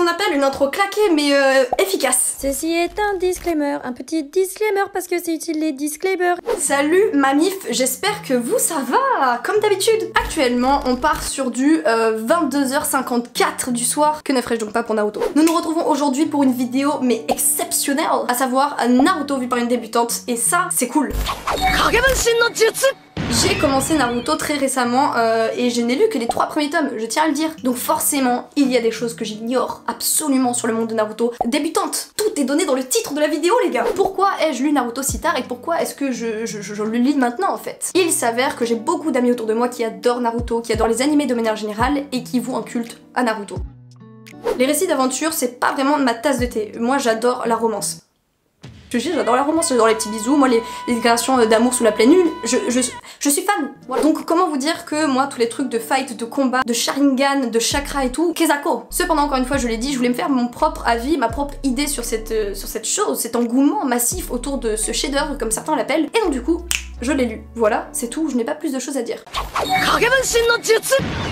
qu'on appelle une intro claquée mais efficace. Ceci est un disclaimer, un petit disclaimer parce que c'est utile les disclaimers. Salut mamif, j'espère que vous ça va, comme d'habitude. Actuellement on part sur du 22h54 du soir. Que ne ferais-je donc pas pour Naruto? Nous nous retrouvons aujourd'hui pour une vidéo mais exceptionnelle, à savoir Naruto vu par une débutante, et ça c'est cool. J'ai commencé Naruto très récemment et je n'ai lu que les 3 premiers tomes, je tiens à le dire. Donc forcément, il y a des choses que j'ignore absolument sur le monde de Naruto. Débutante, tout est donné dans le titre de la vidéo les gars. Pourquoi ai-je lu Naruto si tard et pourquoi est-ce que je le lis maintenant en fait? Il s'avère que j'ai beaucoup d'amis autour de moi qui adorent Naruto, qui adorent les animés de manière générale et qui vouent un culte à Naruto. Les récits d'aventure, c'est pas vraiment ma tasse de thé. Moi j'adore la romance. J'adore la romance, j'adore les petits bisous, moi les déclarations d'amour sous la pleine lune, je suis fan. Voilà. Donc comment vous dire que moi tous les trucs de fight, de combat, de Sharingan, de chakra et tout, Kezako. Cependant encore une fois je l'ai dit, je voulais me faire mon propre avis, ma propre idée sur cette chose, cet engouement massif autour de ce chef-d'œuvre comme certains l'appellent, et donc du coup je l'ai lu. Voilà, c'est tout, je n'ai pas plus de choses à dire.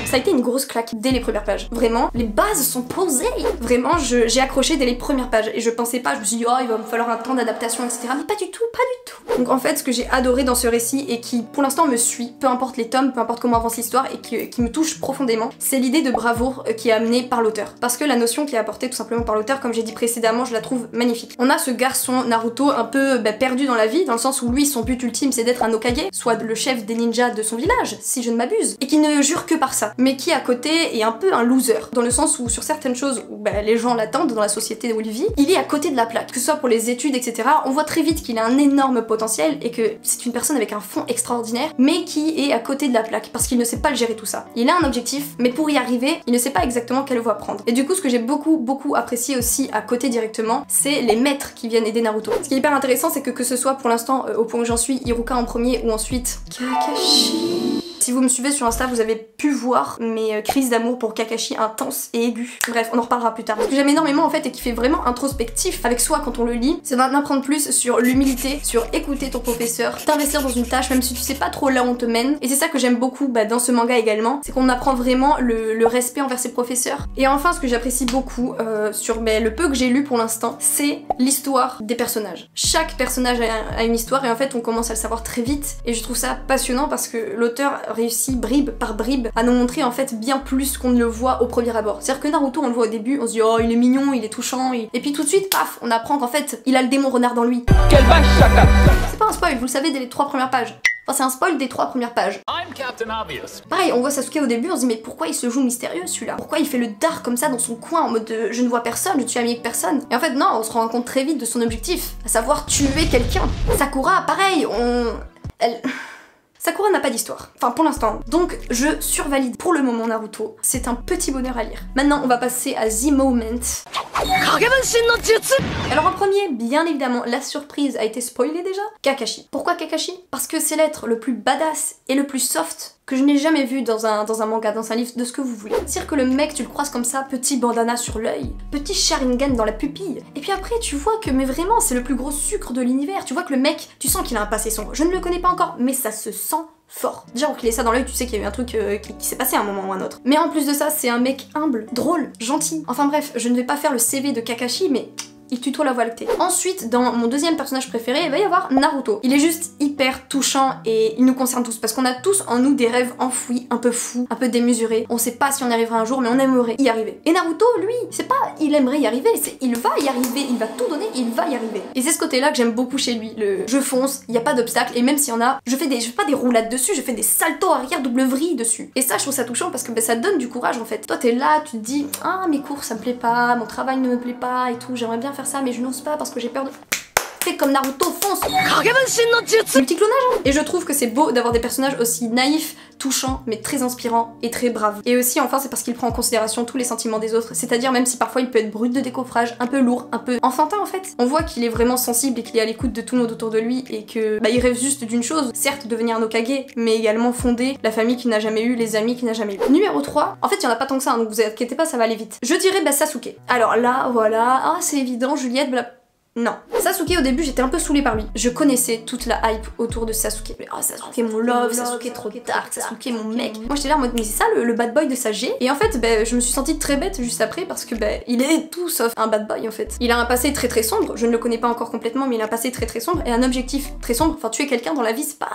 Ça a été une grosse claque dès les premières pages. Vraiment, les bases sont posées. Vraiment, j'ai accroché dès les premières pages et je pensais pas, je me suis dit oh il va me falloir un temps d'adaptation etc. Mais pas du tout, pas du tout. Donc en fait, ce que j'ai adoré dans ce récit et qui pour l'instant me suit, peu importe les tomes, peu importe comment avance l'histoire et qui me touche profondément, c'est l'idée de bravoure qui est amenée par l'auteur. Parce que la notion qui est apportée tout simplement par l'auteur, comme j'ai dit précédemment, je la trouve magnifique. On a ce garçon Naruto un peu perdu dans la vie, dans le sens où lui son but ultime c'est d'être un Hokage, soit le chef des ninjas de son village, si je ne m'abuse, et qui ne jure que par ça, mais qui à côté est un peu un loser, dans le sens où sur certaines choses où les gens l'attendent dans la société où il vit, il est à côté de la plaque, que ce soit pour les études etc. On voit très vite qu'il a un énorme potentiel et que c'est une personne avec un fond extraordinaire, mais qui est à côté de la plaque, parce qu'il ne sait pas le gérer tout ça. Il a un objectif, mais pour y arriver, il ne sait pas exactement quelle voie prendre. Et du coup, ce que j'ai beaucoup apprécié aussi à côté directement, c'est les maîtres qui viennent aider Naruto. Ce qui est hyper intéressant, c'est que ce soit pour l'instant, au point où j'en suis, Iruka en premier ou ensuite Kakashi. Si vous me suivez sur Insta, vous avez pu voir mes crises d'amour pour Kakashi intenses et aiguës. Bref, on en reparlera plus tard. Ce que j'aime énormément en fait et qui fait vraiment introspectif avec soi quand on le lit, c'est d'en apprendre plus sur l'humilité, sur écouter ton professeur, t'investir dans une tâche même si tu sais pas trop là où on te mène. Et c'est ça que j'aime beaucoup dans ce manga également, c'est qu'on apprend vraiment le respect envers ses professeurs. Et enfin, ce que j'apprécie beaucoup sur le peu que j'ai lu pour l'instant, c'est l'histoire des personnages. Chaque personnage a une histoire et en fait on commence à le savoir très vite et je trouve ça passionnant parce que l'auteur réussit bribe par bribe à nous montrer en fait bien plus qu'on ne le voit au premier abord. C'est-à-dire que Naruto on le voit au début, on se dit oh il est mignon, il est touchant, et puis tout de suite paf, on apprend qu'en fait il a le démon renard dans lui. Quelle vache chacun. C'est pas un spoil, vous le savez dès les 3 premières pages. Enfin c'est un spoil des 3 premières pages. Pareil, on voit Sasuke au début, on se dit mais pourquoi il se joue mystérieux celui-là? Pourquoi il fait le dark comme ça dans son coin en mode je ne vois personne, je suis ami avec personne? Et en fait non, on se rend compte très vite de son objectif, à savoir tuer quelqu'un. Sakura, pareil, Sakura n'a pas d'histoire, enfin pour l'instant, donc je survalide pour le moment Naruto, c'est un petit bonheur à lire. Maintenant on va passer à The Moment. Alors en premier, bien évidemment, la surprise a été spoilée déjà, Kakashi. Pourquoi Kakashi? Parce que c'est l'être le plus badass et le plus soft que je n'ai jamais vu dans un manga, dans un livre, de ce que vous voulez. C'est-à-dire que le mec, tu le croises comme ça, petit bandana sur l'œil, petit Sharingan dans la pupille, et puis après tu vois que, mais vraiment, c'est le plus gros sucre de l'univers. Tu vois que le mec, tu sens qu'il a un passé sombre. Je ne le connais pas encore, mais ça se sent fort. Déjà, quand il est ça dans l'œil, tu sais qu'il y a eu un truc qui s'est passé à un moment ou un autre. Mais en plus de ça, c'est un mec humble, drôle, gentil. Enfin bref, je ne vais pas faire le CV de Kakashi, mais il tutoie la voie lactée. Ensuite, dans mon deuxième personnage préféré, il va y avoir Naruto. Il est juste hyper touchant et il nous concerne tous parce qu'on a tous en nous des rêves enfouis, un peu fous, un peu démesurés. On sait pas si on y arrivera un jour, mais on aimerait y arriver. Et Naruto, lui, c'est pas il aimerait y arriver, c'est il va y arriver, il va tout donner, il va y arriver. Et c'est ce côté-là que j'aime beaucoup chez lui. Le je fonce, il y a pas d'obstacle, et même s'il y en a, je fais pas des roulades dessus, je fais des saltos arrière double vrille dessus. Et ça, je trouve ça touchant parce que ça donne du courage en fait. Toi, t'es là, tu te dis ah mes cours ça me plaît pas, mon travail ne me plaît pas et tout, j'aimerais bien faire ça, mais je n'ose pas parce que j'ai peur de... Fais comme Naruto, fonce! Multiclonage hein. Et je trouve que c'est beau d'avoir des personnages aussi naïfs, touchants, mais très inspirants et très braves. Et aussi, enfin, c'est parce qu'il prend en considération tous les sentiments des autres, c'est-à-dire même si parfois il peut être brut de décoffrage, un peu lourd, un peu enfantin en fait. On voit qu'il est vraiment sensible et qu'il est à l'écoute de tout le monde autour de lui et que il rêve juste d'une chose, certes devenir un Hokage, mais également fonder la famille qu'il n'a jamais eue, les amis qu'il n'a jamais eu. Numéro 3, en fait il y en a pas tant que ça, hein, donc vous inquiétez pas, ça va aller vite. Je dirais Sasuke. Alors là, voilà, ah c'est évident, Juliette, Non. Sasuke, au début, j'étais un peu saoulée par lui. Je connaissais toute la hype autour de Sasuke. Oh, Sasuke mon love, Sasuke trop dark, Sasuke mon mec. Moi j'étais là en mode mais c'est ça le bad boy de Sage. Et en fait je me suis sentie très bête juste après parce que il est tout sauf un bad boy en fait. Il a un passé très sombre, je ne le connais pas encore complètement mais il a un passé très sombre et un objectif très sombre. Enfin tuer quelqu'un dans la vie c'est pas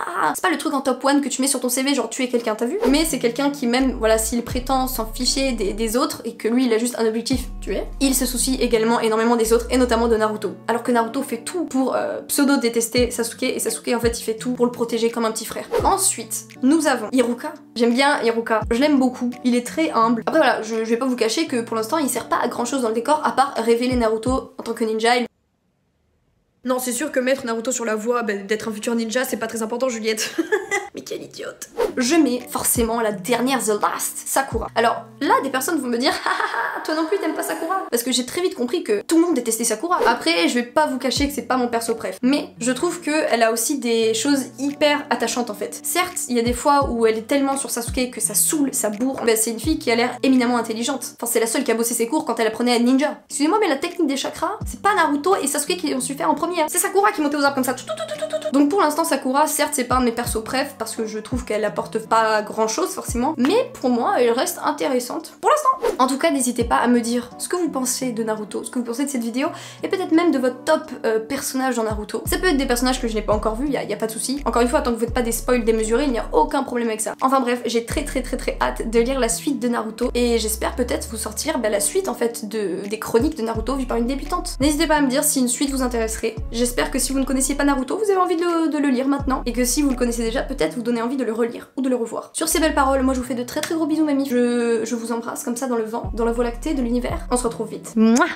le truc en top 1 que tu mets sur ton CV genre tuer quelqu'un, t'as vu? Mais c'est quelqu'un qui même voilà s'il prétend s'en ficher des autres et que lui il a juste un objectif tuer, il se soucie également énormément des autres et notamment de Naruto. Alors que Naruto fait tout pour pseudo détester Sasuke et Sasuke en fait il fait tout pour le protéger comme un petit frère. Ensuite nous avons Iruka. J'aime bien Iruka, je l'aime beaucoup, il est très humble. Après voilà, je vais pas vous cacher que pour l'instant il sert pas à grand chose dans le décor à part révéler Naruto en tant que ninja. Non, c'est sûr que mettre Naruto sur la voie d'être un futur ninja, c'est pas très important, Juliette. Mais quelle idiote. Je mets forcément la dernière, The Last, Sakura. Alors là, des personnes vont me dire ah, toi non plus t'aimes pas Sakura. Parce que j'ai très vite compris que tout le monde détestait Sakura. Après, je vais pas vous cacher que c'est pas mon perso préf. Mais je trouve qu'elle a aussi des choses hyper attachantes en fait. Certes, il y a des fois où elle est tellement sur Sasuke que ça saoule, ça bourre. C'est une fille qui a l'air éminemment intelligente. Enfin, c'est la seule qui a bossé ses cours quand elle apprenait à être ninja. Excusez-moi, mais la technique des chakras, c'est pas Naruto et Sasuke qui l'ont su faire en premier. C'est Sakura qui montait aux arbres comme ça. Donc pour l'instant, Sakura, certes, c'est pas un de mes persos préf parce que je trouve qu'elle apporte pas grand chose forcément, mais pour moi, elle reste intéressante pour l'instant. En tout cas, n'hésitez pas à me dire ce que vous pensez de Naruto, ce que vous pensez de cette vidéo, et peut-être même de votre top personnage dans Naruto. Ça peut être des personnages que je n'ai pas encore vus, y a pas de souci. Encore une fois, tant que vous faites pas des spoils démesurés, il n'y a aucun problème avec ça. Enfin bref, j'ai très hâte de lire la suite de Naruto, et j'espère peut-être vous sortir la suite en fait des chroniques de Naruto vues par une débutante. N'hésitez pas à me dire si une suite vous intéresserait. J'espère que si vous ne connaissiez pas Naruto, vous avez envie de le lire maintenant, et que si vous le connaissez déjà, peut-être vous donnez envie de le relire ou de le revoir. Sur ces belles paroles, moi je vous fais de très gros bisous mamie. Je vous embrasse comme ça dans le vent, dans la voie lactée de l'univers. On se retrouve vite. Mouah.